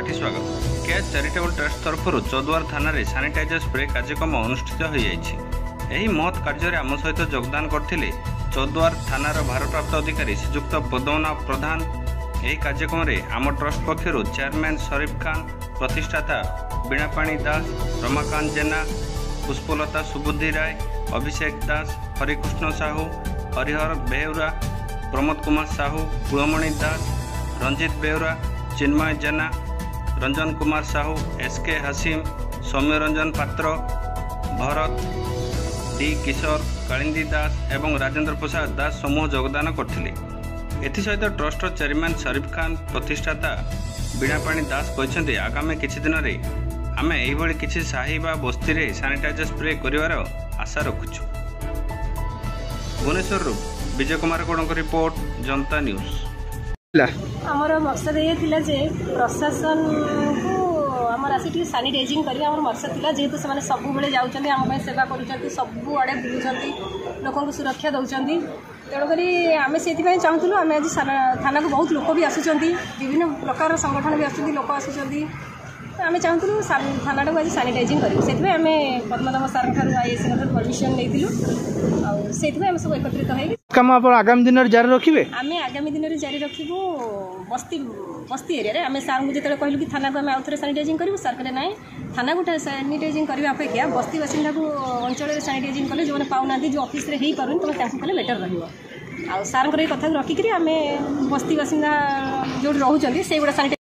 Hearty स्वागत। Catch charitable trust तरफ चौद्वार थाना सानिटाइजर स्प्रे कार्यक्रम अनुष्ठित हो यही महत् कार्य आम सहित योगदान करते चौद्वार थानार भारप्राप्त अधिकारी श्रीजुक्त पद्मनाभ प्रधान। यह कार्यक्रम आम ट्रस्ट पक्षर चेयरमैन शरीफ खान, प्रतिष्ठाता बीणापाणी दास, रमाकांत जेना, पुष्पलता सुबुद्धि राय, अभिषेक दास, हरिकृष्ण साहू, हरिहर बेहरा, प्रमोद कुमार साहू, कुलमणि दास, रंजित बेहरा, चिन्मय जेना, रंजन कुमार साहू, एसके हसीम, सौम्य रंजन पात्र, भरत डी किशोर, कालिंदी दास एवं राजेंद्र प्रसाद दास समूह योगदान करथिले। एथिसहित ट्रस्ट चेयरमैन शरीफ खान, प्रतिष्ठाता बीणापाणी दास कहते आगामी किछि दिन में आमे एहिभଳି किछि साही बा बस्ती रे सैनिटाइजर स्प्रे करिवार आशा रखुछु। भुवनेश्वर विजय कुमार गौड़ रिपोर्ट, जनता न्यूज। आमर मकसद ये थिला जे प्रशासन को आमर आसी सानिटाइजिंग करिया आमर मकसद थिला जेहेतु से सब बेले जाउछन्ती आम पे सेवा करूछन्ती, सब आड़े बुलुछन्ती, लोकन को सुरक्षा दउछन्ती। तेणुक आम से चाहूँ आम आज थाना को बहुत लोक भी आसुचन्ती, विभिन्न प्रकार संगठन भी आसुचन्ती, लोक आसुचन्ती। आम चाहूँ थाना को आज सानिटाइजिंग करूँ, से आम पद्मनाभ सार आईएएस परमिशन नहीं से आम सब एकत्रित हो काम आगामी दिन जारी रखिए। आम आगामी दिन में जारी रखू बस्ती बस्ती एरिया आम सार को जो कहलु कि थाना को आम आउ थे सानिटाइजिंग करूँ, सार कहले ना थाना को सानिटाइजिंग करने अपेक्षा बस्ती बासिंदा को अंचल सानिटाइजिंग कले जो पाऊना जो ऑफिस रे ही पारुन तुम कले बेटर रहा। सार कथा रखिक आम बस्ती बासिंदा जो रोचे से गुड़ा सानिटाइज